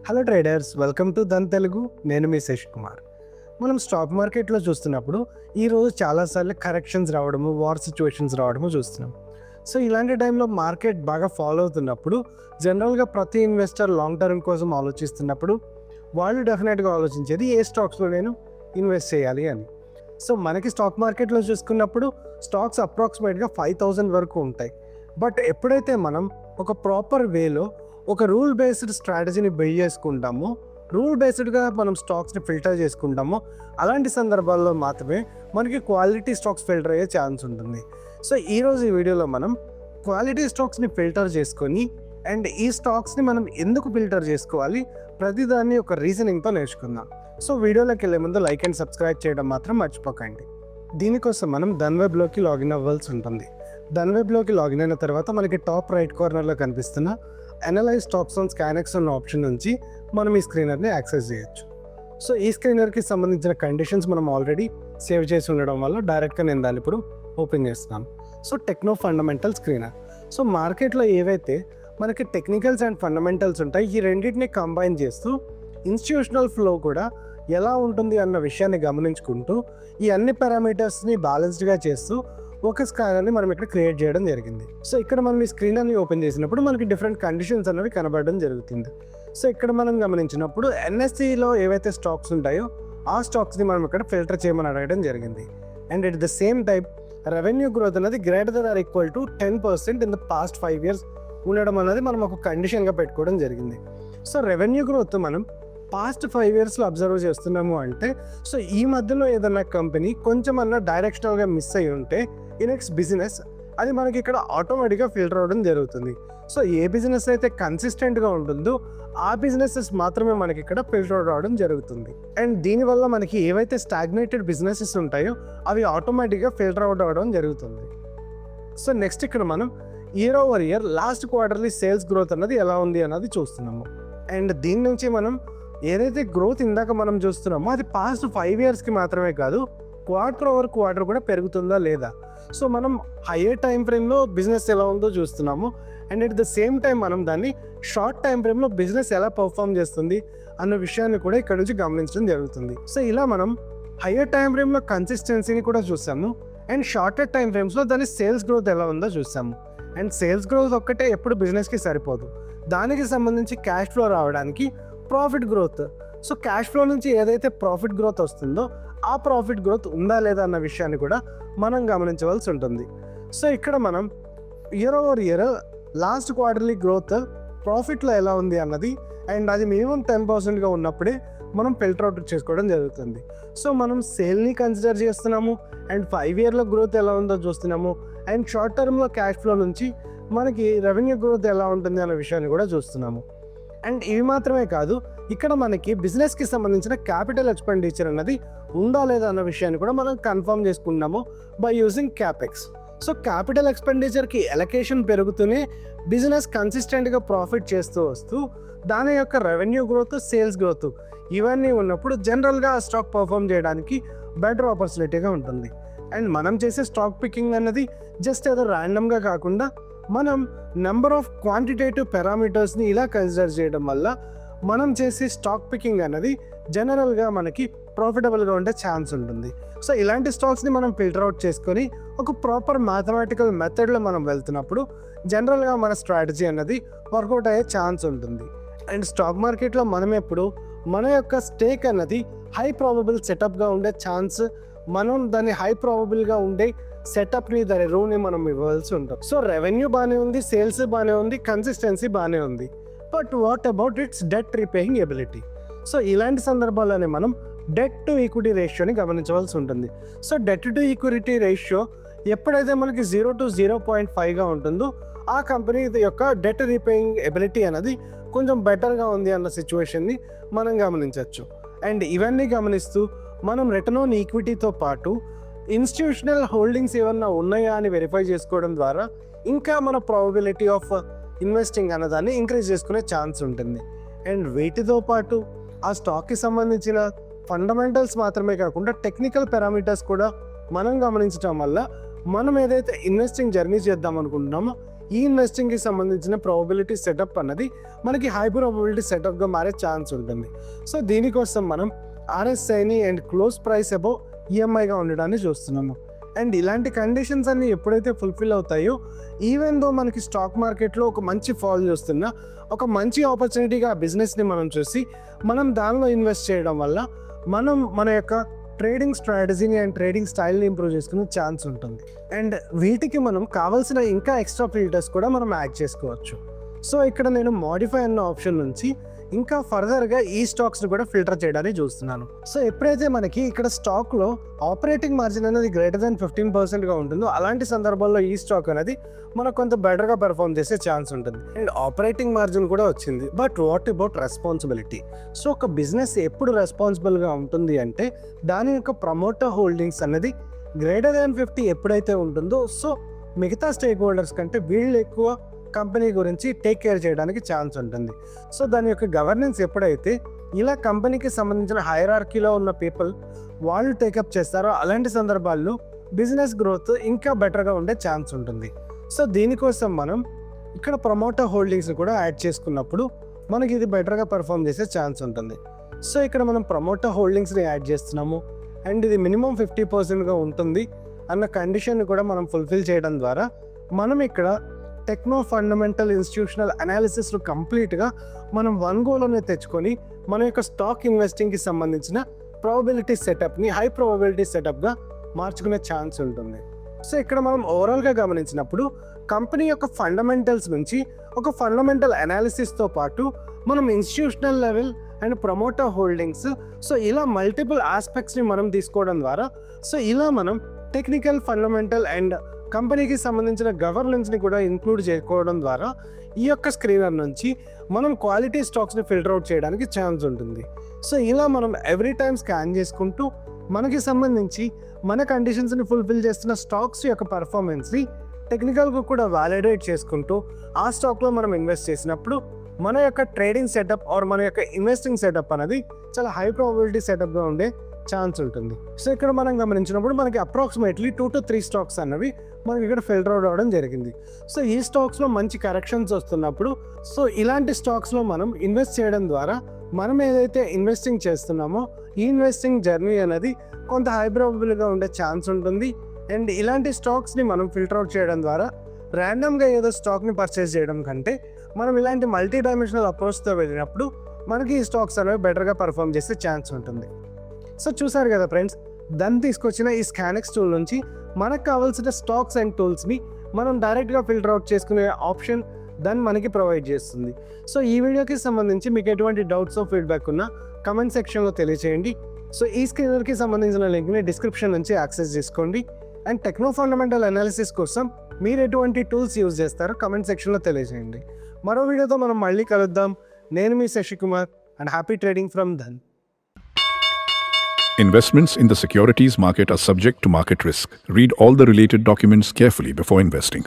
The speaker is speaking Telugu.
Hello traders, welcome to Dhan Telugu. నేను మీ శేష్ కుమార్. మనం స్టాక్ మార్కెట్లో చూస్తున్నప్పుడు ఈరోజు చాలాసార్లు కరెక్షన్స్ రావడము, వార్ సిచ్యువేషన్స్ రావడము చూస్తున్నాం. సో ఇలాంటి టైంలో మార్కెట్ బాగా ఫాలో అవుతున్నప్పుడు జనరల్గా ప్రతి ఇన్వెస్టర్ లాంగ్ టర్మ్ కోసం ఆలోచిస్తున్నప్పుడు వాళ్ళు డెఫినెట్గా ఆలోచించేది ఏ స్టాక్స్లో నేను ఇన్వెస్ట్ చేయాలి అని. సో మనకి స్టాక్ మార్కెట్లో చూసుకున్నప్పుడు స్టాక్స్ అప్రాక్సిమేట్గా 5,000 వరకు ఉంటాయి. బట్ ఎప్పుడైతే మనం ఒక ప్రాపర్ వేలో ఒక రూల్ బేస్డ్ స్ట్రాటజీని బిల్డ్ చేసుకుంటామో, రూల్ బేస్డ్గా మనం స్టాక్స్ని ఫిల్టర్ చేసుకుంటామో, అలాంటి సందర్భాల్లో మాత్రమే మనకి క్వాలిటీ స్టాక్స్ ఫిల్టర్ అయ్యే ఛాన్స్ ఉంటుంది. సో ఈరోజు ఈ వీడియోలో మనం క్వాలిటీ స్టాక్స్ని ఫిల్టర్ చేసుకొని అండ్ ఈ స్టాక్స్ని మనం ఎందుకు ఫిల్టర్ చేసుకోవాలి ప్రతిదాన్ని ఒక రీజనింగ్తో నేర్చుకుందాం. సో వీడియోలోకి వెళ్ళే ముందు లైక్ అండ్ సబ్స్క్రైబ్ చేయడం మాత్రం మర్చిపోకండి. దీనికోసం మనం ధన్వెబ్లోకి లాగిన్ అవ్వాల్సి ఉంటుంది. ధన్వెబ్లోకి లాగిన్ అయిన తర్వాత మనకి టాప్ రైట్ కార్నర్లో కనిపిస్తున్న అనలైజ్ స్టాక్స్ ఆన్ స్కానెక్స్ అన్న ఆప్షన్ నుంచి మనం ఈ స్క్రీనర్ని యాక్సెస్ చేయొచ్చు. సో ఈ స్క్రీనర్కి సంబంధించిన కండిషన్స్ మనం ఆల్రెడీ సేవ్ చేసి ఉండడం వల్ల డైరెక్ట్గా నేను దాన్ని ఇప్పుడు ఓపెన్ చేస్తున్నాను. So techno fundamental screener. So మార్కెట్లో ఏవైతే మనకి టెక్నికల్స్ అండ్ ఫండమెంటల్స్ ఉంటాయి, ఈ రెండింటిని కంబైన్ చేస్తూ ఇన్స్టిట్యూషనల్ ఫ్లో కూడా ఎలా ఉంటుంది అన్న విషయాన్ని గమనించుకుంటూ ఈ అన్ని పారామీటర్స్ని బ్యాలెన్స్డ్గా చేస్తూ ఒక స్కానర్ని మనం ఇక్కడ క్రియేట్ చేయడం జరిగింది. సో ఇక్కడ మనం ఈ స్క్రీనర్ని ఓపెన్ చేసినప్పుడు మనకి డిఫరెంట్ కండిషన్స్ అనేవి కనబడడం జరుగుతుంది. సో ఇక్కడ మనం గమనించినప్పుడు ఎన్ఎస్సిలో ఏవైతే స్టాక్స్ ఉంటాయో ఆ స్టాక్స్ని మనం ఇక్కడ ఫిల్టర్ చేయమని అడగడం జరిగింది. And at the same time revenue growth అనేది greater than or equal to 10% in the past 5 years ఉండడం అనేది మనం ఒక కండిషన్గా పెట్టుకోవడం జరిగింది. సో రెవెన్యూ గ్రోత్ మనం పాస్ట్ 5 yearsలో అబ్జర్వ్ చేస్తున్నాము అంటే, సో ఈ మధ్యలో ఏదన్నా కంపెనీ కొంచెం అన్న డైరెక్షనల్గా మిస్ అయ్యి ఉంటే ఈ నెక్స్ట్ బిజినెస్ అది మనకి ఇక్కడ ఆటోమేటిక్గా ఫిల్టర్ అవ్వడం జరుగుతుంది. సో ఏ బిజినెస్ అయితే కన్సిస్టెంట్గా ఉంటుందో ఆ బిజినెసెస్ మాత్రమే మనకి ఇక్కడ ఫిల్టర్ అవడం జరుగుతుంది. అండ్ దీనివల్ల మనకి ఏవైతే స్టాగ్నేటెడ్ బిజినెసెస్ ఉంటాయో అవి ఆటోమేటిక్గా ఫిల్టర్ అవుట్ అవ్వడం జరుగుతుంది. సో నెక్స్ట్ ఇక్కడ మనం year over year last quarterly sales growth అన్నది ఎలా ఉంది అన్నది చూస్తున్నాము. అండ్ దీని నుంచి మనం ఏదైతే గ్రోత్ ఇందాక మనం చూస్తున్నామో అది పాస్ట్ 5 yearsకి మాత్రమే కాదు, క్వార్టర్ ఓవర్ క్వార్టర్ కూడా పెరుగుతుందా లేదా. సో మనం హయ్యర్ టైం ఫ్రేమ్లో బిజినెస్ ఎలా ఉందో చూస్తున్నాము. And at the same time మనం దాన్ని షార్ట్ టైం ఫ్రేమ్లో బిజినెస్ ఎలా పర్ఫామ్ చేస్తుంది అన్న విషయాన్ని కూడా ఇక్కడ నుంచి గమనించడం జరుగుతుంది. సో ఇలా మనం హయ్యర్ టైం ఫ్రేమ్లో కన్సిస్టెన్సీని కూడా చూసాము అండ్ షార్టర్ టైం ఫ్రేమ్స్లో దాని సేల్స్ గ్రోత్ ఎలా ఉందో చూసాము. అండ్ సేల్స్ గ్రోత్ ఒక్కటే ఎప్పుడు బిజినెస్కి సరిపోదు, దానికి సంబంధించి క్యాష్ ఫ్లో రావడానికి profit growth. So cash flow నుంచి ఏదైతే ప్రాఫిట్ గ్రోత్ వస్తుందో ఆ ప్రాఫిట్ గ్రోత్ ఉందా లేదా అన్న విషయాన్ని కూడా మనం గమనించవలసి ఉంటుంది. సో ఇక్కడ మనం ఇయర్ ఓవర్ ఇయర్ లాస్ట్ క్వార్టర్లీ గ్రోత్ ప్రాఫిట్లో ఎలా ఉంది అన్నది అండ్ అది మినిమం 10%గా ఉన్నప్పుడే మనం ఫిల్టర్ అవుట్ చేసుకోవడం జరుగుతుంది. సో మనం సేల్ని కన్సిడర్ చేస్తున్నాము అండ్ 5 yearలో గ్రోత్ ఎలా ఉందో చూస్తున్నాము అండ్ షార్ట్ టర్మ్లో క్యాష్ ఫ్లో నుంచి మనకి రెవెన్యూ గ్రోత్ ఎలా ఉంటుంది అన్న విషయాన్ని కూడా చూస్తున్నాము. అండ్ ఇవి మాత్రమే కాదు, ఇక్కడ మనకి బిజినెస్కి సంబంధించిన క్యాపిటల్ ఎక్స్పెండిచర్ అన్నది ఉందా లేదా అన్న విషయాన్ని కూడా మనం కన్ఫర్మ్ చేసుకున్నాము by using capex. So capital ఎక్స్పెండిచర్కి ఎలకేషన్ పెరుగుతూనే బిజినెస్ కన్సిస్టెంట్గా ప్రాఫిట్ చేస్తూ వస్తూ దాని యొక్క రెవెన్యూ గ్రోత్, సేల్స్ గ్రోత్ ఇవన్నీ ఉన్నప్పుడు జనరల్గా ఆ స్టాక్ పర్ఫామ్ చేయడానికి బెటర్ ఆపర్చునిటీగా ఉంటుంది. అండ్ మనం చేసే స్టాక్ పికింగ్ అన్నది జస్ట్ ఏదో ర్యాండమ్గా కాకుండా మనం నెంబర్ ఆఫ్ క్వాంటిటేటివ్ పారామీటర్స్ని ఇలా కన్సిడర్ చేయడం వల్ల మనం చేసే స్టాక్ పికింగ్ అనేది జనరల్గా మనకి ప్రాఫిటబుల్గా ఉండే ఛాన్స్ ఉంటుంది. సో ఇలాంటి స్టాక్స్ని మనం ఫిల్టర్ అవుట్ చేసుకొని ఒక ప్రాపర్ మ్యాథమెటికల్ మెథడ్లో మనం వెళ్తున్నప్పుడు జనరల్గా మన స్ట్రాటజీ అన్నది వర్కౌట్ అయ్యే ఛాన్స్ ఉంటుంది. అండ్ స్టాక్ మార్కెట్లో మనం ఎప్పుడు మన యొక్క స్టేక్ అన్నది హై ప్రాబబుల్ సెటప్గా ఉండే ఛాన్స్, మనం దాన్ని హై ప్రాబబుల్గా ఉండే సెటప్ని, దాని రూని మనం ఇవ్వాల్సి ఉంటుంది. సో రెవెన్యూ బాగానే ఉంది, సేల్స్ బాగానే ఉంది, కన్సిస్టెన్సీ బాగానే ఉంది, but what about it's debt repaying ability. So ఇలాంటి సందర్భాల్లోనే మనం డెట్ టు ఈక్విటీ రేషియోని గమనించవలసి ఉంటుంది. So det to equity ratio ఎప్పుడైతే మనకి 0 to 0.5గా ఉంటుందో ఆ కంపెనీ యొక్క డెట్ రీపేయింగ్ ఎబిలిటీ అనేది కొంచెం బెటర్గా ఉంది అన్న సిచ్యువేషన్ని మనం గమనించవచ్చు. అండ్ ఇవన్నీ గమనిస్తూ మనం రిటర్న్ ఆన్ ఈక్విటీతో పాటు ఇన్స్టిట్యూషనల్ హోల్డింగ్స్ ఏమన్నా ఉన్నాయా అని వెరిఫై చేసుకోవడం ద్వారా ఇంకా మన ప్రాబబిలిటీ ఆఫ్ ఇన్వెస్టింగ్ అన్నదాన్ని ఇంక్రీజ్ చేసుకునే ఛాన్స్ ఉంటుంది. అండ్ వీటితో పాటు ఆ స్టాక్కి సంబంధించిన ఫండమెంటల్స్ మాత్రమే కాకుండా టెక్నికల్ పారామీటర్స్ కూడా మనం గమనించడం వల్ల మనం ఏదైతే ఇన్వెస్టింగ్ జర్నీ చేద్దాం అనుకుంటున్నామో ఈ ఇన్వెస్టింగ్కి సంబంధించిన ప్రాబబిలిటీ సెటప్ అన్నది మనకి హై ప్రాబబిలిటీ సెటప్గా మారే ఛాన్స్ ఉంటుంది. సో దీనికోసం మనం RSIని అండ్ క్లోజ్ ప్రైస్ అబౌవ్ EMIగా ఉండడాన్ని చూస్తున్నాము. అండ్ ఇలాంటి కండిషన్స్ అన్నీ ఎప్పుడైతే ఫుల్ఫిల్ అవుతాయో, ఈవెన్ దో మనకి స్టాక్ మార్కెట్లో ఒక మంచి ఫాల్ చూస్తున్నా, ఒక మంచి ఆపర్చునిటీగా ఆ బిజినెస్ని మనం చూసి మనం దానిలో ఇన్వెస్ట్ చేయడం వల్ల మనం మన యొక్క ట్రేడింగ్ స్ట్రాటజీని అండ్ ట్రేడింగ్ స్టైల్ని ఇంప్రూవ్ చేసుకునే ఛాన్స్ ఉంటుంది. అండ్ వీటికి మనం కావాల్సిన ఇంకా ఎక్స్ట్రా ఫిల్టర్స్ కూడా మనం యాడ్ చేసుకోవచ్చు. సో ఇక్కడ నేను మోడిఫై అన్న ఆప్షన్ నుంచి ఇంకా ఫర్దర్గా ఈ స్టాక్స్ని కూడా ఫిల్టర్ చేయడానికి చూస్తున్నాను. సో ఎప్పుడైతే మనకి ఇక్కడ స్టాక్లో ఆపరేటింగ్ మార్జిన్ అనేది గ్రేటర్ దాన్ 15%గా ఉంటుందో, అలాంటి సందర్భాల్లో ఈ స్టాక్ అనేది మనకు కొంత బెటర్గా పెర్ఫామ్ చేసే ఛాన్స్ ఉంటుంది. అండ్ ఆపరేటింగ్ మార్జిన్ కూడా వచ్చింది. But what about responsibility? So ఒక బిజినెస్ ఎప్పుడు రెస్పాన్సిబుల్గా ఉంటుంది అంటే దాని యొక్క ప్రమోటర్ హోల్డింగ్స్ అనేది గ్రేటర్ దాన్ 50 ఎప్పుడైతే ఉంటుందో, సో మిగతా స్టేక్ హోల్డర్స్ కంటే వీళ్ళు ఎక్కువ కంపెనీ గురించి టేక్ కేర్ చేయడానికి ఛాన్స్ ఉంటుంది. సో దాని యొక్క గవర్నెన్స్ ఎప్పుడైతే ఇలా కంపెనీకి సంబంధించిన హైరార్కీలో ఉన్న పీపుల్ వాళ్ళు టేకప్ చేస్తారో, అలాంటి సందర్భాల్లో బిజినెస్ గ్రోత్ ఇంకా బెటర్గా ఉండే ఛాన్స్ ఉంటుంది. సో దీనికోసం మనం ఇక్కడ ప్రమోటర్ హోల్డింగ్స్ని కూడా యాడ్ చేసుకున్నప్పుడు మనకి ఇది బెటర్గా పెర్ఫామ్ చేసే ఛాన్స్ ఉంటుంది. సో ఇక్కడ మనం ప్రమోటర్ హోల్డింగ్స్ని యాడ్ చేస్తున్నాము అండ్ ఇది మినిమం 50%గా ఉంటుంది అన్న కండిషన్ని కూడా మనం ఫుల్ఫిల్ చేయడం ద్వారా మనం ఇక్కడ టెక్నో ఫండమెంటల్ ఇన్స్టిట్యూషనల్ అనాలిసిస్ను కంప్లీట్గా మనం వన్ గోలోనే తెచ్చుకొని మన యొక్క స్టాక్ ఇన్వెస్టింగ్కి సంబంధించిన ప్రాబబిలిటీ సెటప్ని హై ప్రాబబిలిటీ సెటప్గా మార్చుకునే ఛాన్స్ ఉంటుంది. సో ఇక్కడ మనం ఓవరాల్గా గమనించినప్పుడు కంపెనీ యొక్క ఫండమెంటల్స్ నుంచి ఒక ఫండమెంటల్ అనాలిసిస్తో పాటు మనం institutional level and promoter holdings, so ఇలా మల్టిపుల్ ఆస్పెక్ట్స్ని మనం తీసుకోవడం ద్వారా, సో ఇలా మనం టెక్నికల్ ఫండమెంటల్ అండ్ కంపెనీకి సంబంధించిన గవర్నెన్స్ని కూడా ఇంక్లూడ్ చేసుకోవడం ద్వారా ఈ యొక్క స్క్రీనర్ నుంచి మనం క్వాలిటీ స్టాక్స్ని ఫిల్టర్ అవుట్ చేయడానికి ఛాన్స్ ఉంటుంది. సో ఇలా మనం ఎవ్రీ టైం స్కాన్ చేసుకుంటూ మనకి సంబంధించి మన కండిషన్స్ని ఫుల్ఫిల్ చేస్తున్న స్టాక్స్ యొక్క పర్ఫార్మెన్స్ని టెక్నికల్గా కూడా వ్యాలిడేట్ చేసుకుంటూ ఆ స్టాక్లో మనం ఇన్వెస్ట్ చేసినప్పుడు మన యొక్క ట్రేడింగ్ సెటప్ ఆర్ మన యొక్క ఇన్వెస్టింగ్ సెటప్ అనేది చాలా హై ప్రాబబిలిటీ సెటప్గా ఉండే ఛాన్స్ ఉంటుంది. సో ఇక్కడ మనం గమనించినప్పుడు మనకి అప్రాక్సిమేట్లీ 2 to 3 స్టాక్స్ అన్నవి మనకి ఇక్కడ ఫిల్టర్ అవుట్ అవ్వడం జరిగింది. సో ఈ స్టాక్స్లో మంచి కరెక్షన్స్ వస్తున్నప్పుడు, సో ఇలాంటి స్టాక్స్లో మనం ఇన్వెస్ట్ చేయడం ద్వారా మనం ఏదైతే ఇన్వెస్టింగ్ చేస్తున్నామో ఈ ఇన్వెస్టింగ్ జర్నీ అనేది కొంత హై ప్రాబబుల్గా ఉండే ఛాన్స్ ఉంటుంది. అండ్ ఇలాంటి స్టాక్స్ని మనం ఫిల్టర్ అవుట్ చేయడం ద్వారా ర్యాండమ్గా ఏదో స్టాక్ని పర్చేస్ చేయడం కంటే మనం ఇలాంటి మల్టీ డైమెన్షనల్ అప్రోచ్తో వెళ్ళినప్పుడు మనకి ఈ స్టాక్స్ అనేవి బెటర్గా పర్ఫామ్ చేసే ఛాన్స్ ఉంటుంది. సో చూసారు కదా ఫ్రెండ్స్, దాన్ని తీసుకొచ్చిన ఈ స్కానెక్స్ టూల్ నుంచి మనకు కావాల్సిన స్టాక్స్ అండ్ టూల్స్ని మనం డైరెక్ట్గా ఫిల్టర్ అవుట్ చేసుకునే ఆప్షన్ దాన్ని మనకి ప్రొవైడ్ చేస్తుంది. సో ఈ వీడియోకి సంబంధించి మీకు ఎటువంటి డౌట్స్ ఫీడ్బ్యాక్ ఉన్నా కమెంట్ సెక్షన్లో తెలియచేయండి. సో ఈ స్క్రీనర్కి సంబంధించిన లింక్ని డిస్క్రిప్షన్ నుంచి యాక్సెస్ చేసుకోండి. అండ్ టెక్నో ఫండమెంటల్ అనాలిసిస్ కోసం మీరు ఎటువంటి టూల్స్ యూజ్ చేస్తారో కమెంట్ సెక్షన్లో తెలియజేయండి. మరో వీడియోతో మనం మళ్ళీ కలుద్దాం. నేను మీ Shashikumar and happy trading from Dhan. Investments in the securities market are subject to market risk. Read all the related documents carefully before investing.